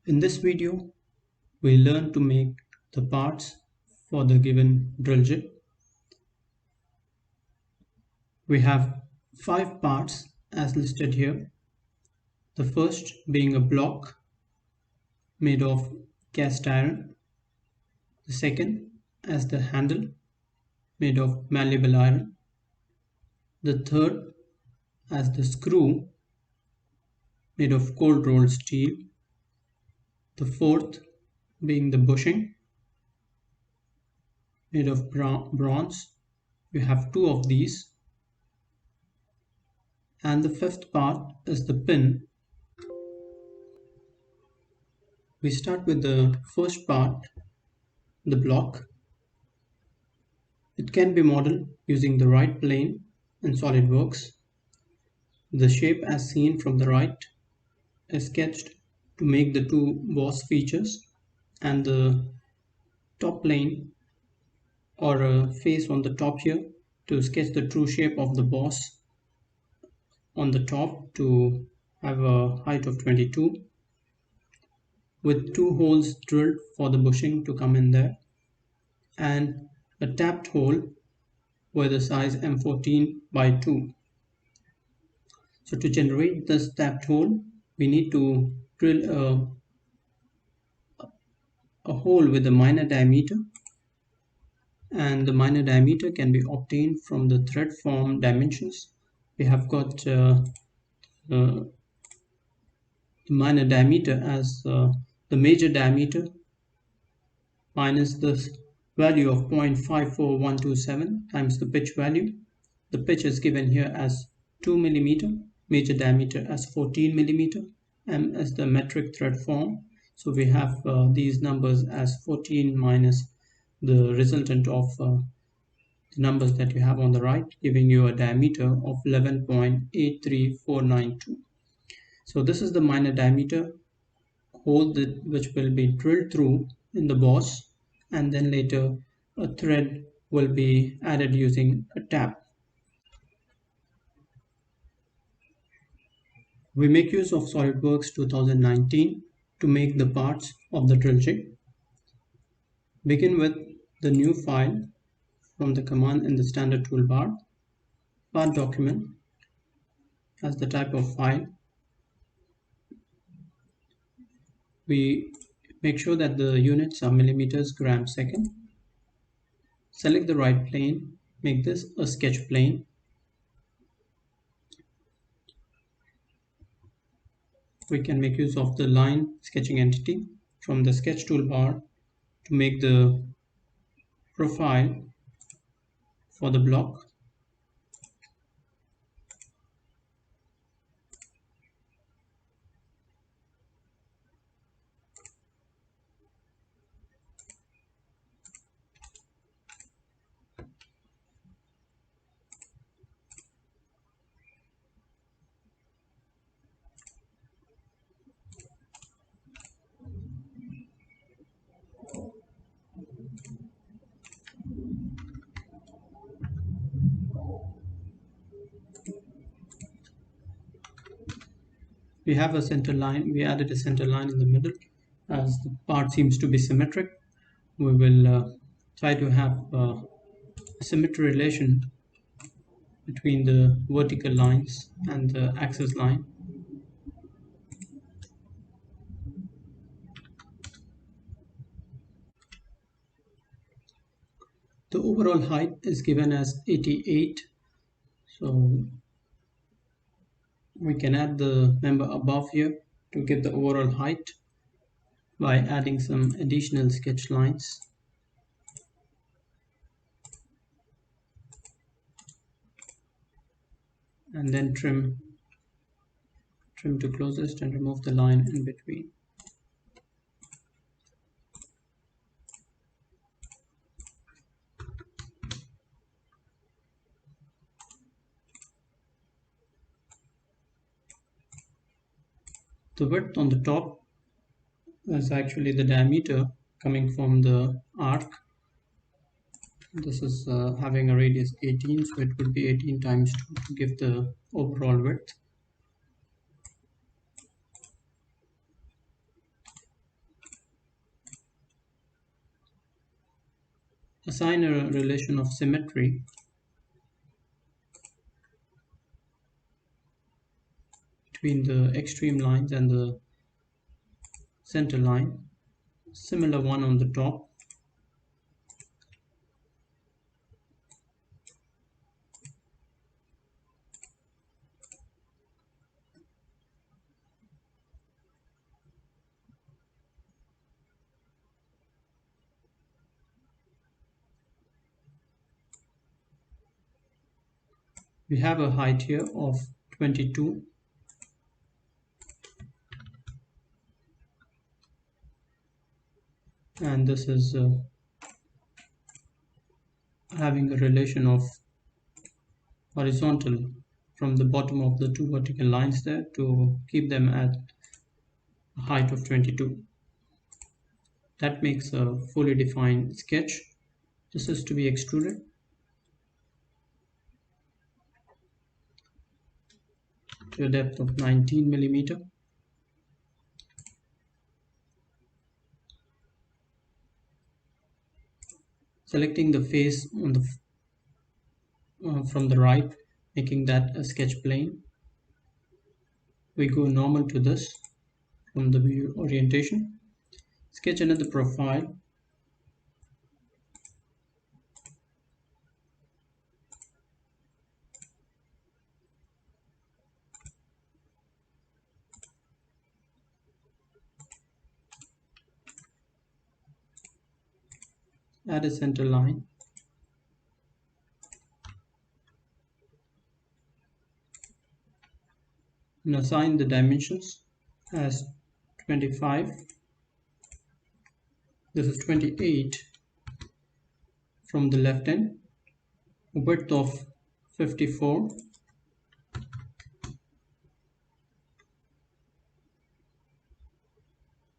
In this video, we learn to make the parts for the given drill jig. We have 5 parts as listed here. The first being a block made of cast iron. The second as the handle made of malleable iron. The third as the screw made of cold rolled steel. The fourth being the bushing made of bronze. We have 2 of these. And the fifth part is the pin. We start with the first part, the block. It can be modeled using the right plane in Solidworks. The shape as seen from the right is sketched to make the 2 boss features, and the top plane or a face on the top here to sketch the true shape of the boss on the top to have a height of 22, with 2 holes drilled for the bushing to come in there, and a tapped hole with a size M14 by 2. So to generate this tapped hole, we need to drill a hole with a minor diameter, and the minor diameter can be obtained from the thread form dimensions. We have got the minor diameter as the major diameter minus the value of 0.54127 times the pitch value. The pitch is given here as 2 mm, major diameter as 14 mm, m as the metric thread form. So we have these numbers as 14 minus the resultant of the numbers that you have on the right, giving you a diameter of 11.83492. So this is the minor diameter hole which will be drilled through in the boss, and then later a thread will be added using a tap. We make use of SolidWorks 2019 to make the parts of the drill jig. Begin with the new file from the command in the standard toolbar. Part document as the type of file. We make sure that the units are millimeters, grams, second. Select the right plane, make this a sketch plane. We can make use of the line sketching entity from the sketch toolbar to make the profile for the block. We have a center line. We added a center line in the middle as the part seems to be symmetric. We will try to have a symmetry relation between the vertical lines and the axis line. The overall height is given as 88, so we can add the member above here to give the overall height by adding some additional sketch lines. And then trim to closest and remove the line in between. The width on the top is actually the diameter coming from the arc. This is having a radius 18, so it would be 18 times 2 to give the overall width. assign a relation of symmetry between the extreme lines and the center line. Similar one on the top. We have a height here of 22, and this is having a relation of horizontal from the bottom of the two vertical lines there to keep them at a height of 22. That makes a fully defined sketch. This is to be extruded. To a depth of 19 millimeter. Selecting the face on the from the right, making that a sketch plane. We go normal to this from the view orientation. Sketch another profile. Add a center line. And assign the dimensions as 25. This is 28 from the left end. A width of 54.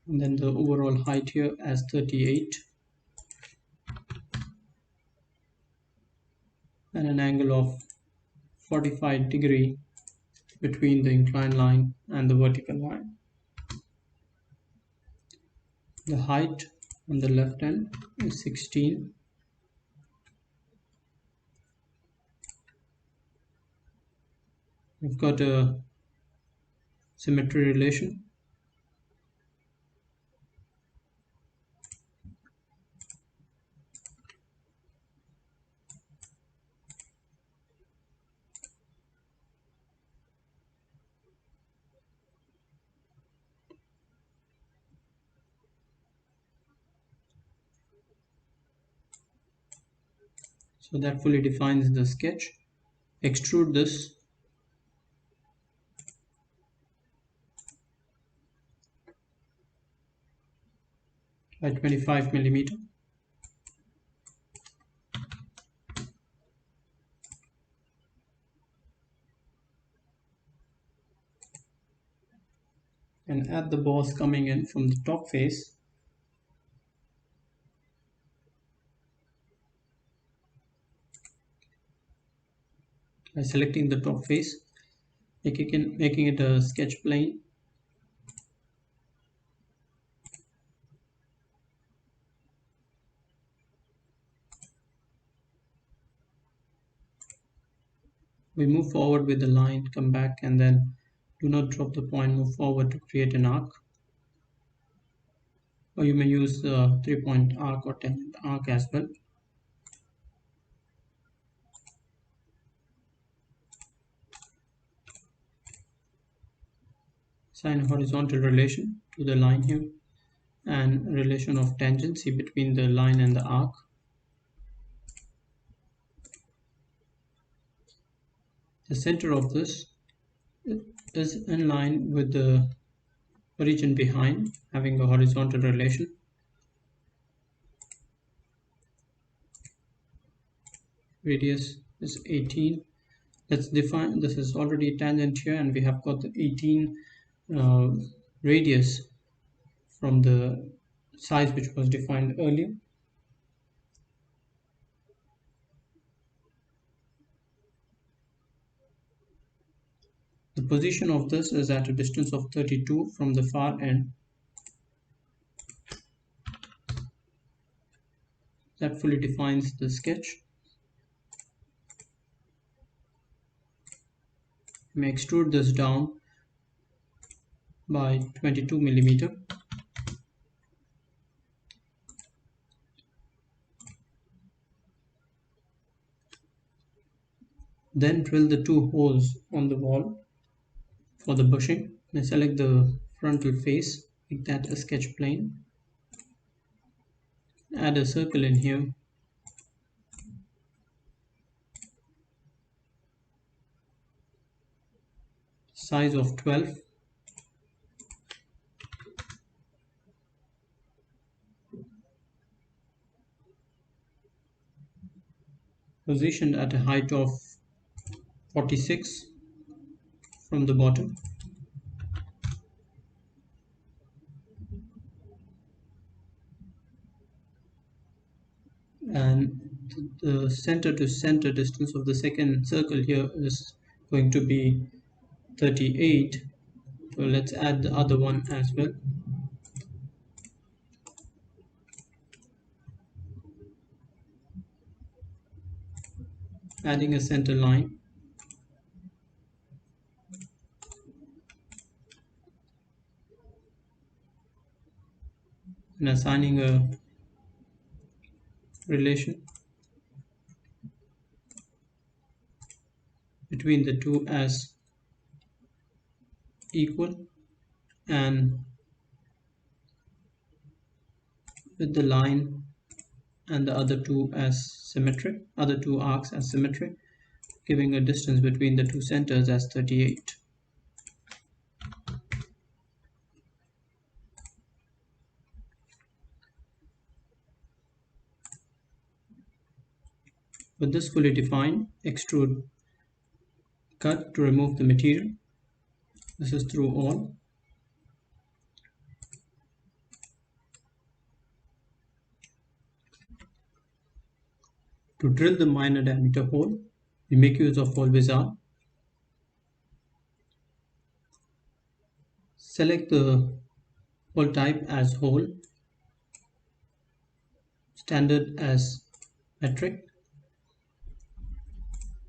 And then the overall height here as 38. And an angle of 45 degree between the inclined line and the vertical line. The height on the left end is 16. We've got a symmetry relation. So that fully defines the sketch. Extrude this. By 25 millimeter. And add the boss coming in from the top face. By selecting the top face, making it a sketch plane. We move forward with the line, come back, and then do not drop the point, move forward to create an arc. Or you may use the 3-point arc or tangent arc as well. Assign a horizontal relation to the line here and relation of tangency between the line and the arc. The center of this is in line with the origin behind, having a horizontal relation. Radius is 18. Let's define, this is already tangent here, and we have got the 18 radius from the size which was defined earlier. The position of this is at a distance of 32 from the far end. That fully defines the sketch. You may extrude this down by 22 millimeter. Then drill the 2 holes on the wall for the bushing. Now select the frontal face, make that a sketch plane. Add a circle in here. Size of 12. Positioned at a height of 46 from the bottom. And the center to center distance of the second circle here is going to be 38. So let's add the other one as well. Adding a center line. And assigning a relation between the two as equal, and with the line and the other two as symmetric, other two arcs as symmetric, giving a distance between the two centers as 38. With this fully defined, extrude cut to remove the material. This is through all. To drill the minor diameter hole, we make use of hole wizard. Select the hole type as hole, standard as metric,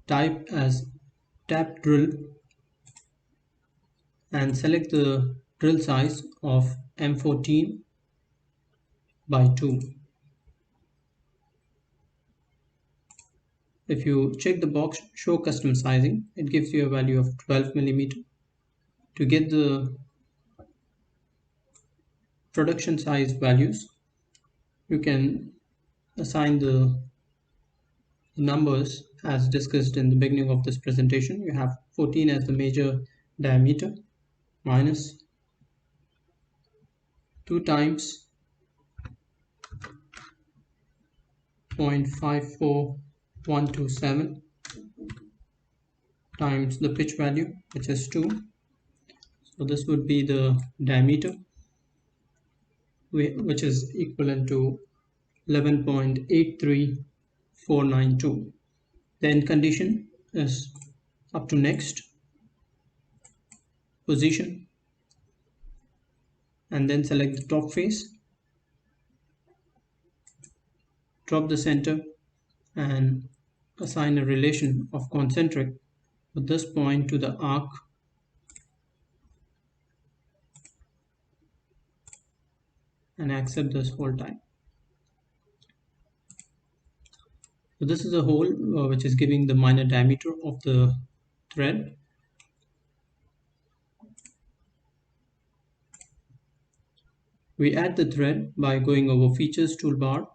type as tap drill, and select the drill size of M14 by 2. If you check the box show custom sizing, it gives you a value of 12 millimeter. To get the production size values, you can assign the numbers as discussed in the beginning of this presentation. You have 14 as the major diameter minus 2 times 0.54127 times the pitch value, which is 2. So this would be the diameter, which is equivalent to 11.83492. The end condition is up to next, position, and then select the top face, drop the center, and assign a relation of concentric with this point to the arc and accept this hole type. So this is a hole which is giving the minor diameter of the thread. We add the thread by going over features toolbar.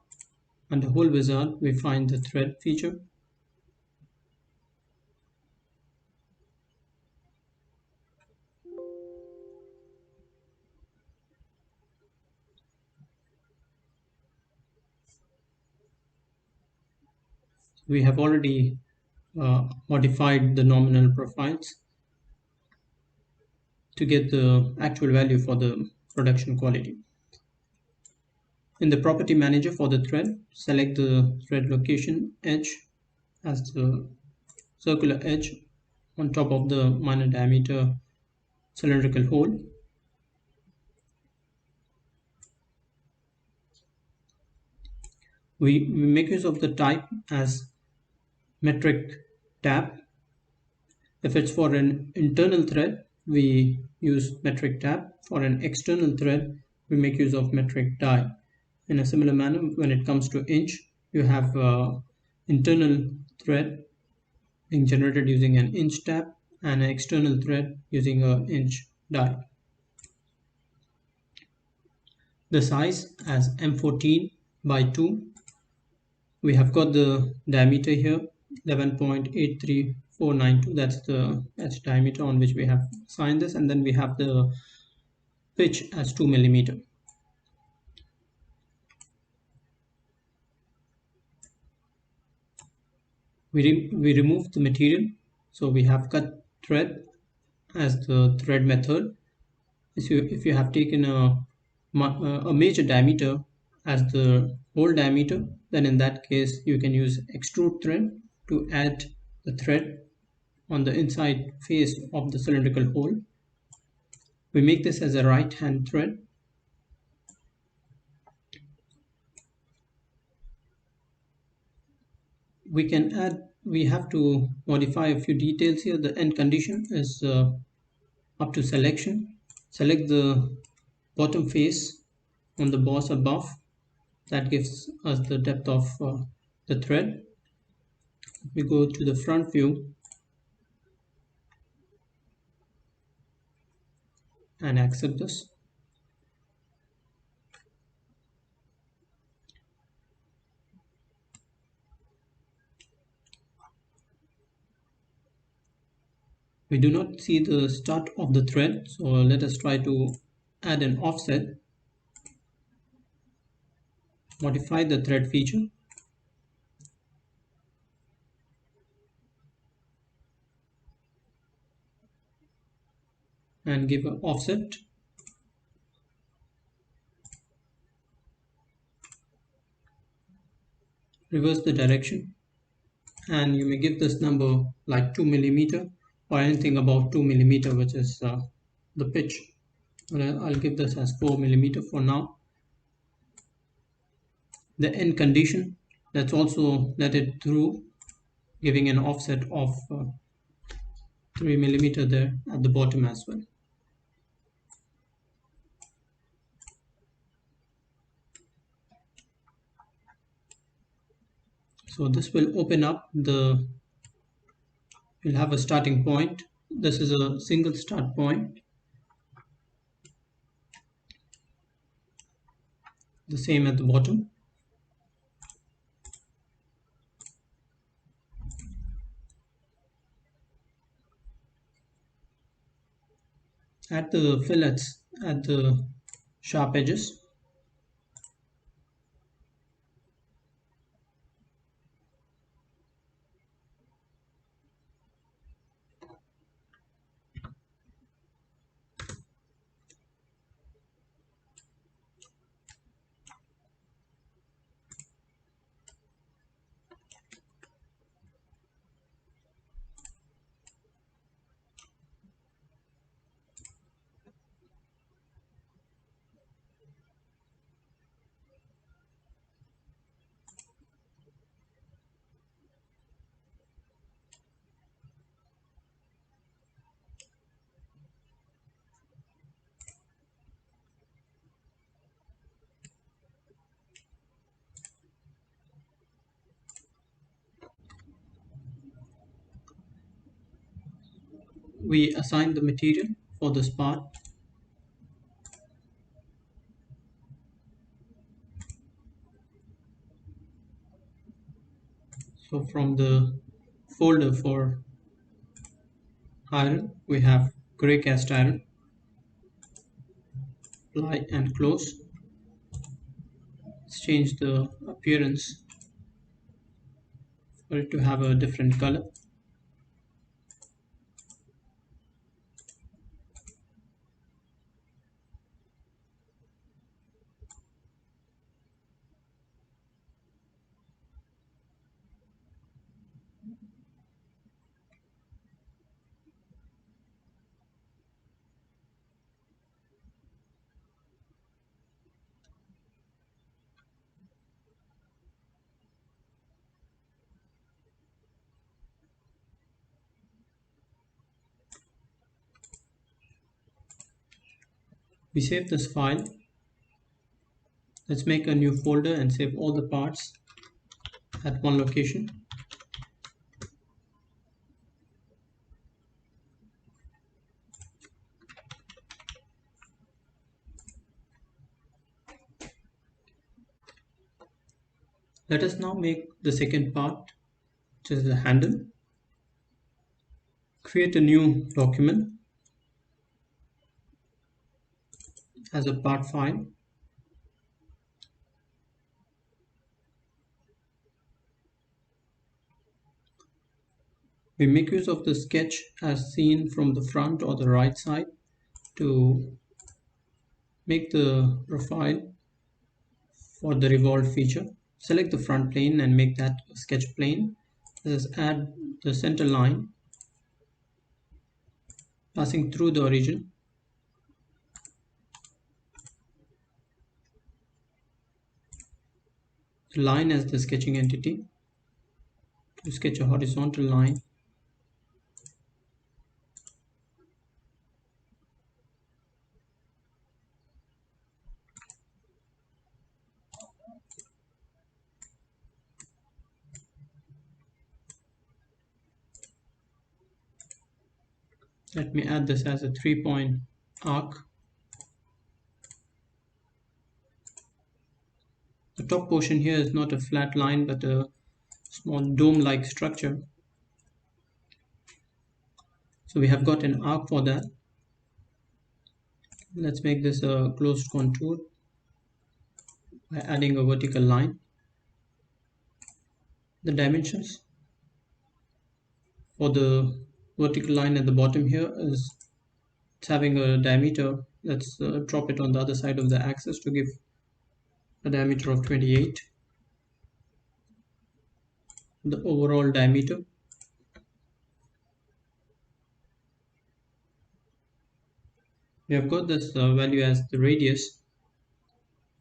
Under hole wizard, we find the thread feature. We have already modified the nominal profiles to get the actual value for the production quality. In the property manager for the thread, select the thread location edge as the circular edge on top of the minor diameter cylindrical hole. We make use of the type as metric tab. If it's for an internal thread, we use metric tab. For an external thread, we make use of metric die. In a similar manner, when it comes to inch, you have internal thread being generated using an inch tab and an external thread using an inch die. The size as M14 by 2. We have got the diameter here 11.83492. That's diameter on which we have assigned this, and then we have the pitch as 2 millimeter. We remove the material, so we have cut thread as the thread method. If you have taken a major diameter as the whole diameter, then in that case you can use extrude thread to add the thread on the inside face of the cylindrical hole. We make this as a right hand thread. We have to modify a few details here. The end condition is up to selection. Select the bottom face on the boss above. That gives us the depth of the thread. We go to the front view and accept this. We do not see the start of the thread, so let us try to add an offset. Modify the thread feature. And give an offset. Reverse the direction. And you may give this number like 2 millimeter or anything about 2 millimeter, which is the pitch. I'll give this as 4 millimeter for now. The end condition, let's also let it through, giving an offset of 3 millimeter there at the bottom as well. So this will open up we'll have a starting point. This is a single start point. The same at the bottom. Add the fillets at the sharp edges. We assign the material for this part. So from the folder for iron, we have gray cast iron, apply and close. Let's change the appearance for it to have a different color. We save this file. Let's make a new folder and save all the parts at one location. Let us now make the second part, which is the handle. Create a new document as a part file. We make use of the sketch as seen from the front or the right side to make the profile for the revolved feature. Select the front plane and make that a sketch plane. Let us add the center line passing through the origin. The line as the sketching entity. To sketch a horizontal line, let me add this as a 3-point arc. The top portion here is not a flat line but a small dome-like structure. So we have got an arc for that. Let's make this a closed contour by adding a vertical line. The dimensions for the vertical line at the bottom here is it's having a diameter. Let's drop it on the other side of the axis to give a diameter of 28. The overall diameter, we have got this value as the radius.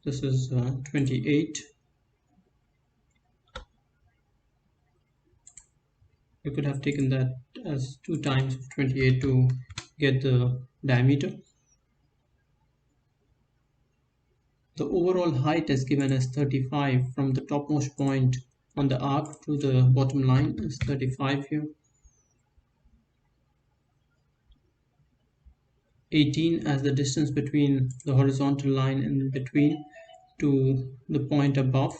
This is 28. You could have taken that as 2 times 28 to get the diameter. The overall height is given as 35 from the topmost point on the arc to the bottom line is 35 here. 18 as the distance between the horizontal line and between to the point above.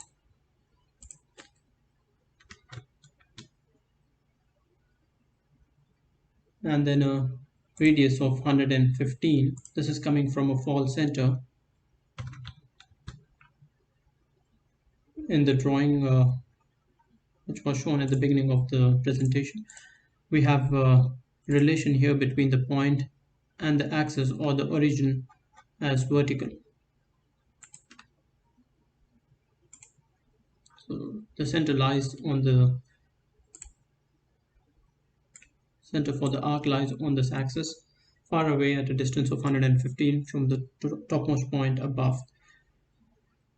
And then a radius of 115. This is coming from a fall center. In the drawing which was shown at the beginning of the presentation, we have a relation here between the point and the axis or the origin as vertical. So the center lies on the center for the arc lies on this axis, far away at a distance of 115 from the topmost point above.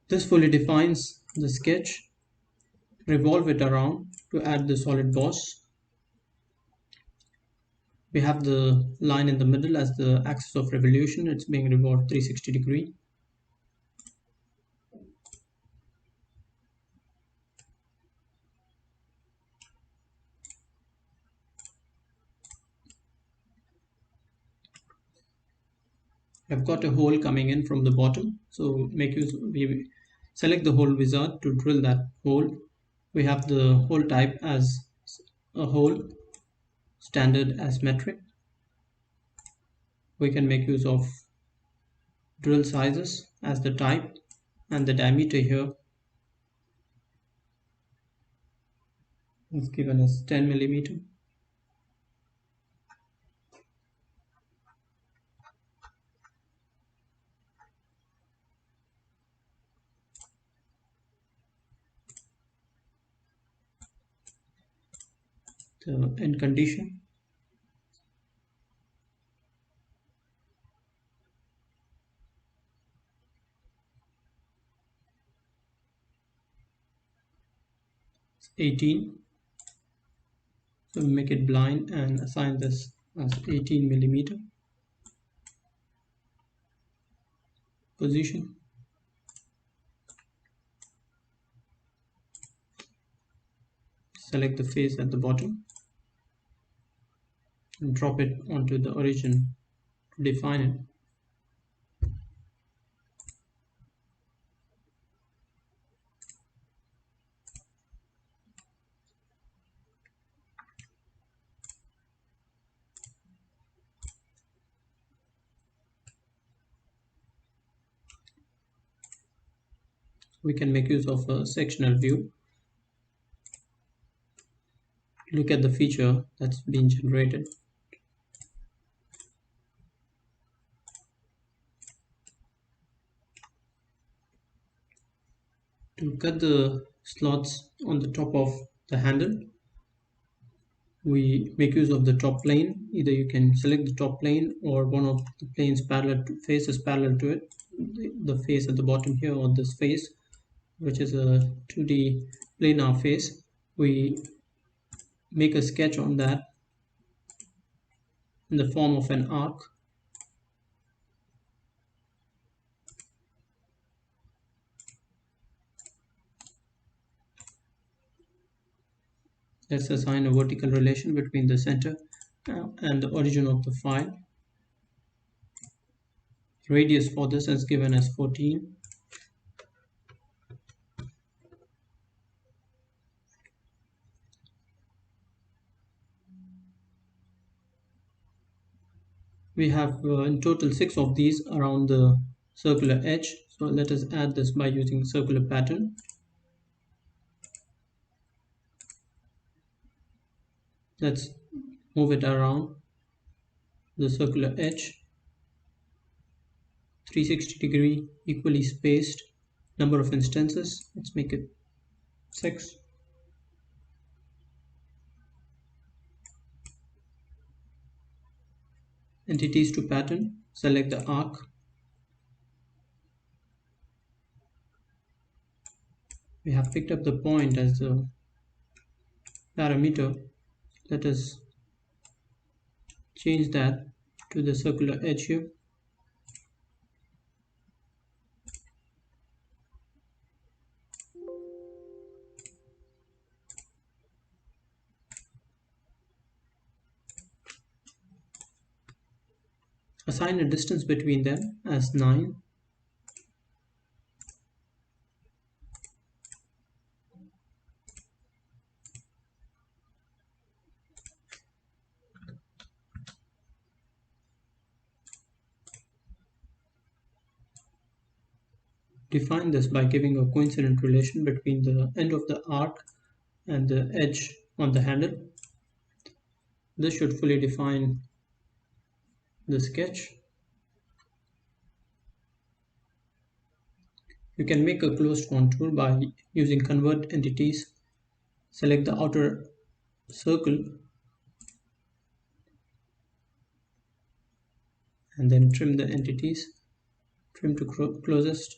This fully defines the sketch. Revolve it around to add the solid boss. We have the line in the middle as the axis of revolution. It's being revolved 360 degree. I've got a hole coming in from the bottom, so we select the hole wizard to drill that hole. We have the hole type as a hole, standard as metric. We can make use of drill sizes as the type, and the diameter here is given as 10 millimeter. The end condition, it's 18. So we make it blind and assign this as 18 millimeter. position. Select the face at the bottom and drop it onto the origin to define it. We can make use of a sectional view. Look at the feature that's been generated. To cut the slots on the top of the handle, we make use of the top plane. Either you can select the top plane or one of the planes faces parallel to it, the face at the bottom here, or this face, which is a 2D planar face. We make a sketch on that in the form of an arc. Let's assign a vertical relation between the center and the origin of the file. Radius for this is given as 14. We have in total 6 of these around the circular edge. So let us add this by using circular pattern. Let's move it around the circular edge, 360-degree, equally spaced. Number of instances, let's make it 6. Entities to pattern, select the arc. We have picked up the point as the parameter. Let us change that to the circular edge here. Assign a distance between them as 9. Define this by giving a coincident relation between the end of the arc and the edge on the handle. This should fully define the sketch. You can make a closed contour by using convert entities. Select the outer circle and then trim the entities. Trim to closest.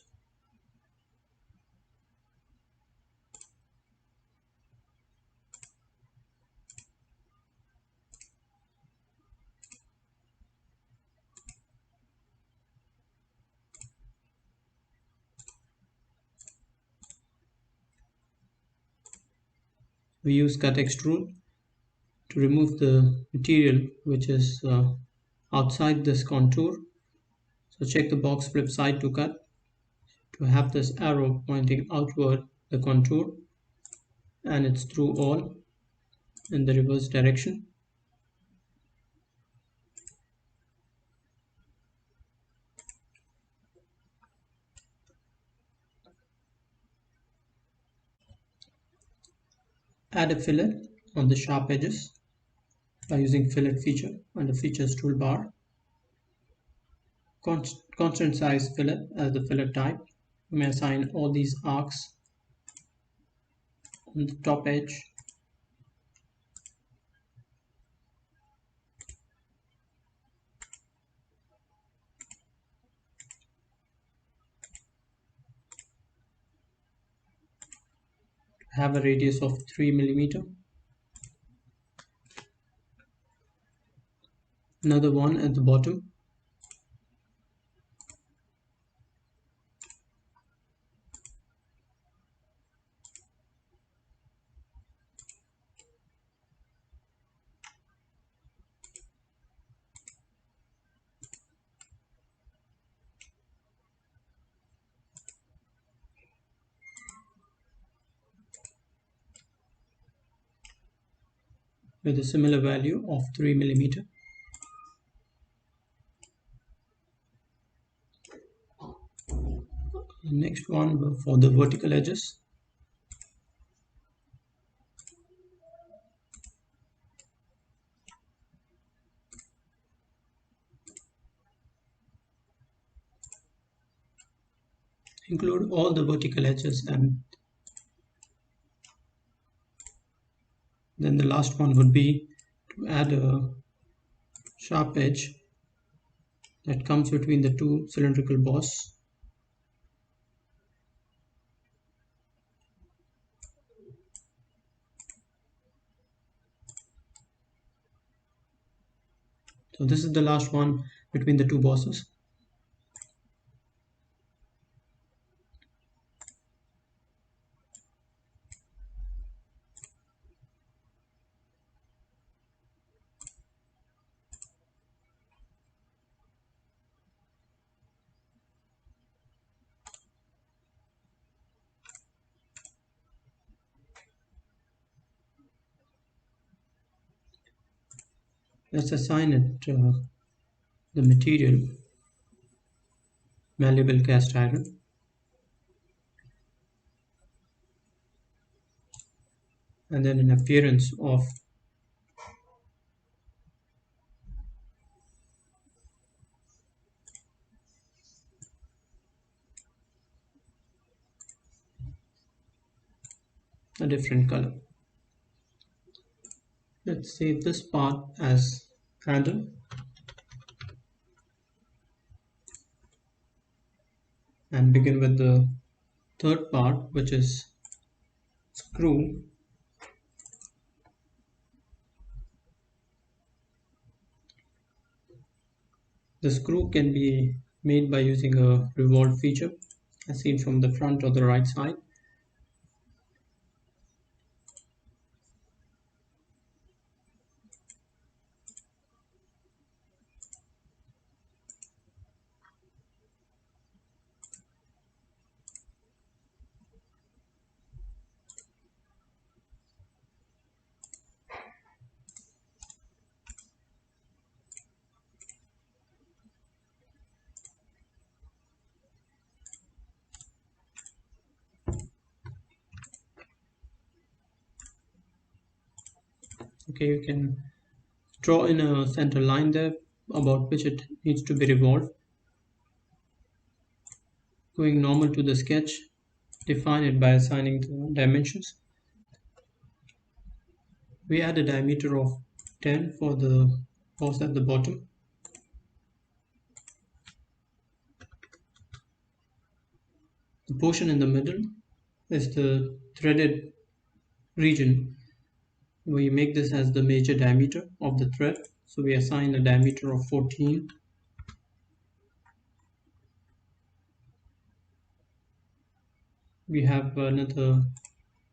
We use cut extrude to remove the material which is outside this contour. So check the box flip side to cut to have this arrow pointing outward the contour, and it's through all in the reverse direction. Add a fillet on the sharp edges by using fillet feature on the features toolbar. Constant size fillet as the fillet type. You may assign all these arcs on the top edge. Have a radius of 3 mm. Another one at the bottom. with a similar value of 3 millimeter. The next one for the vertical edges. Include all the vertical edges, and then the last one would be to add a sharp edge that comes between the two cylindrical boss. So this is the last one between the two bosses. Let's assign it the material malleable cast iron, and then an appearance of a different color. Let's save this part as handle and begin with the third part, which is screw. The screw can be made by using a revolved feature as seen from the front or the right side. Okay, you can draw in a center line there about which it needs to be revolved. Going normal to the sketch, define it by assigning the dimensions. We add a diameter of 10 for the boss at the bottom. The portion in the middle is the threaded region. We make this as the major diameter of the thread, so we assign a diameter of 14. We have another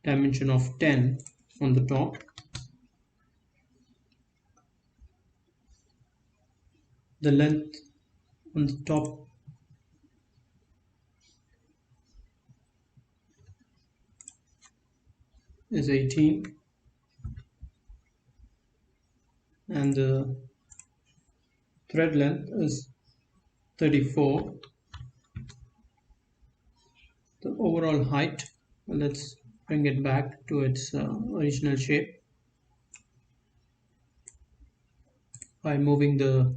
dimension of 10 on the top. The length on the top is 18 and the thread length is 34. The overall height, let's bring it back to its original shape by moving the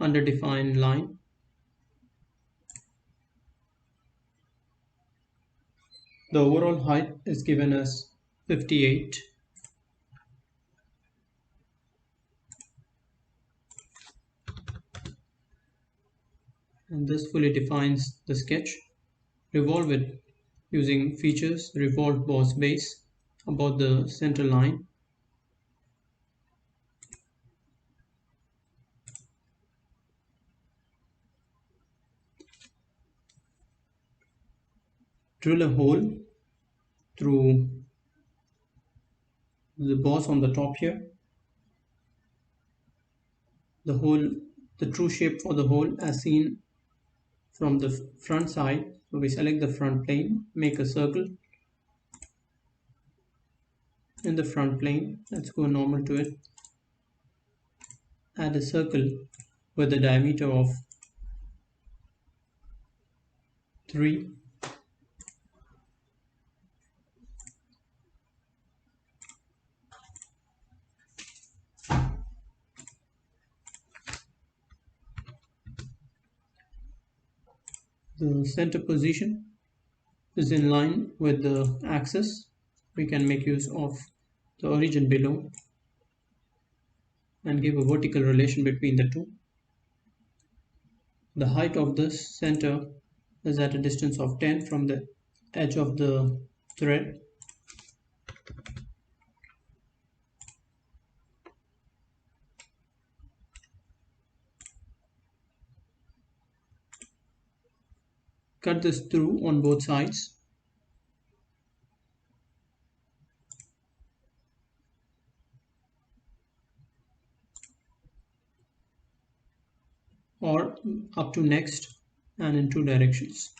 underdefined line. The overall height is given as 58. And this fully defines the sketch. Revolve it using features Revolved Boss base about the center line. Drill a hole through the boss on the top here. The true shape for the hole as seen from the front side. So we select the front plane, make a circle, in the front plane. Let's go normal to it. Add a circle with a diameter of 3. The center position is in line with the axis. We can make use of the origin below and give a vertical relation between the two. The height of this center is at a distance of 10 from the edge of the thread. Cut this through on both sides. Or up to next and in 2 directions.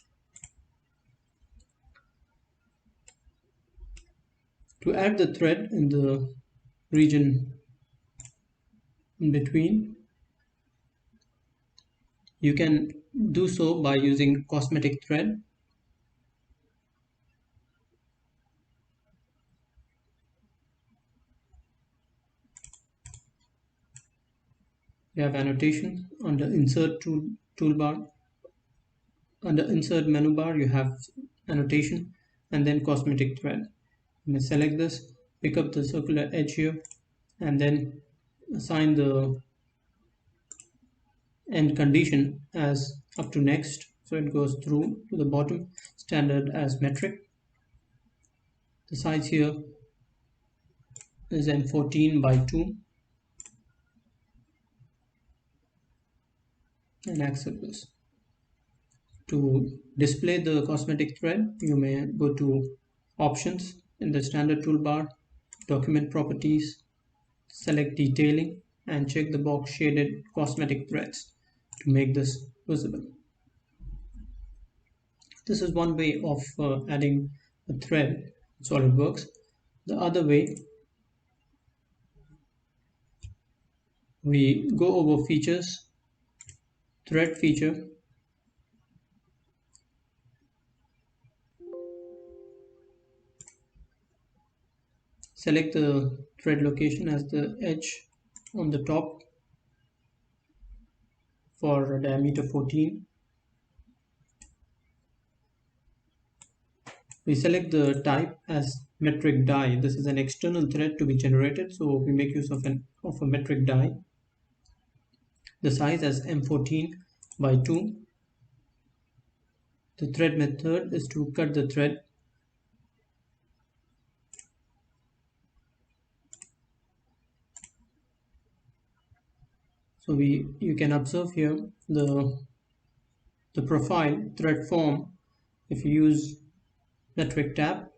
To add the thread in the region in between, you can do so by using cosmetic thread. You have annotation under insert toolbar. Under insert menu bar you have annotation and then cosmetic thread. You may select this, pick up the circular edge here and then assign the end condition as up to next, so it goes through to the bottom, standard as metric. The size here is M14 by 2 and accept this. To display the cosmetic thread, you may go to options in the standard toolbar, document properties, select detailing and check the box shaded cosmetic threads to make this visible. This is one way of adding a thread in SolidWorks. The other way, we go over features, thread feature, select the thread location as the edge on the top for diameter 14. We select the type as metric die. This is an external thread to be generated, so we make use of a metric die. The size as M14 by 2. The thread method is to cut the thread. So you can observe here the profile thread form if you use metric tab.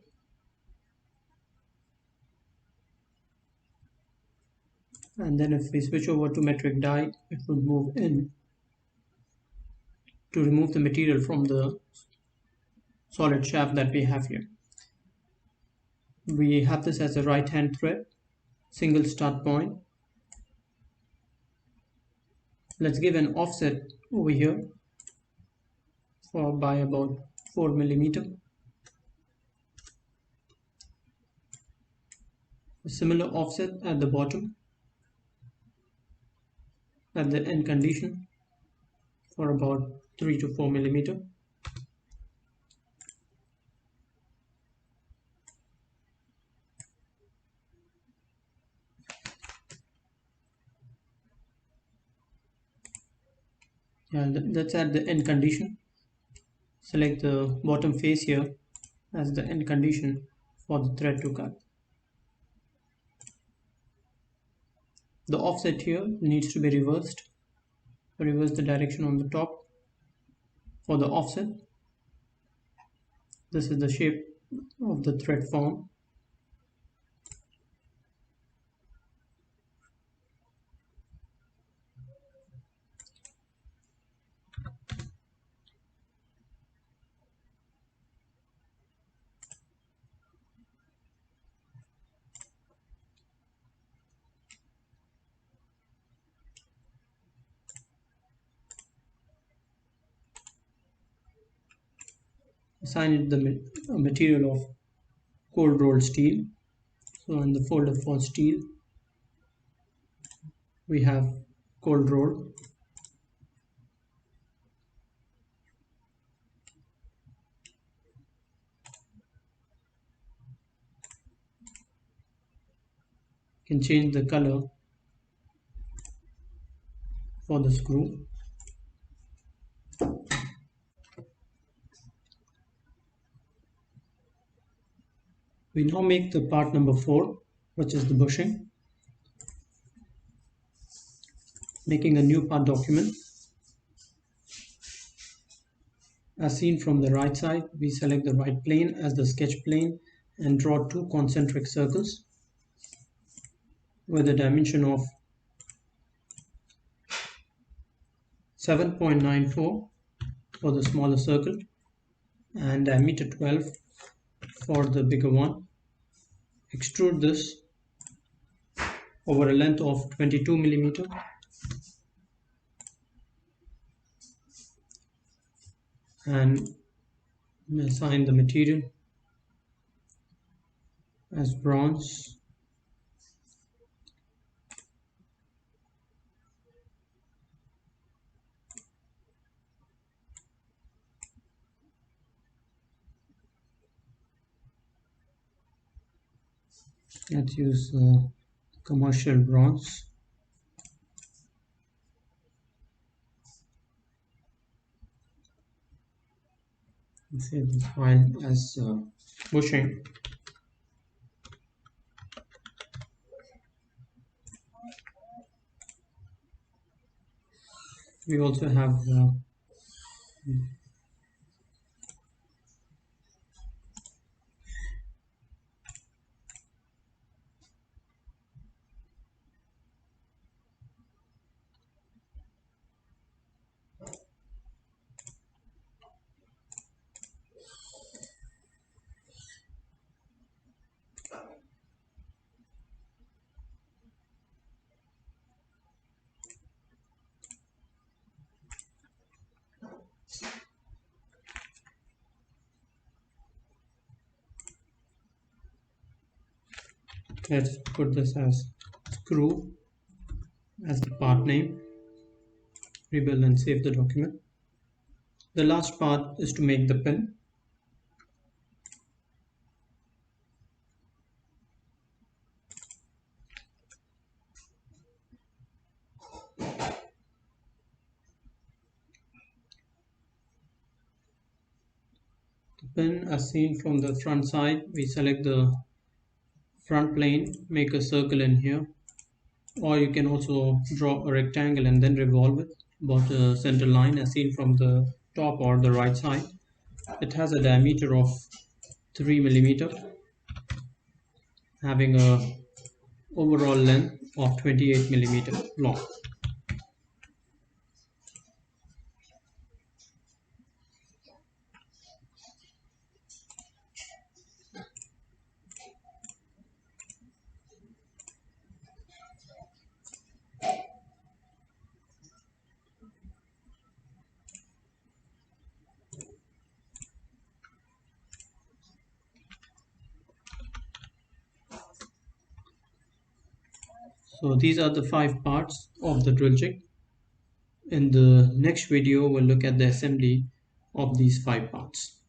And then if we switch over to metric die, it would move in to remove the material from the solid shaft that we have here. We have this as a right hand thread, single start point. Let's give an offset over here by about 4 millimeter. A similar offset at the bottom at the end condition for about 3 to 4 millimeter. And that's at the end condition. Select the bottom face here as the end condition for the thread to cut. The offset here needs to be reversed. Reverse the direction on the top for the offset. This is the shape of the thread form. assign it the material of cold rolled steel. So in the folder for steel, we have cold rolled. You can change the color for the screw. We now make the part number 4, which is the bushing. Making a new part document. As seen from the right side, we select the right plane as the sketch plane and draw 2 concentric circles with a dimension of 7.94 for the smaller circle and diameter 12 for the bigger one. Extrude this over a length of 22 millimeter. And assign the material as bronze. Let's use commercial bronze. Let's save this file as bushing. We also have let's put this as screw as the part name. Rebuild and save the document. The last part is to make the pin. The pin, as seen from the front side, we select the front plane, make a circle in here, or you can also draw a rectangle and then revolve it about the center line as seen from the top or the right side. It has a diameter of 3 millimeter, having a overall length of 28 millimeter long. So these are the 5 parts of the drill jig. In the next video, we'll look at the assembly of these 5 parts.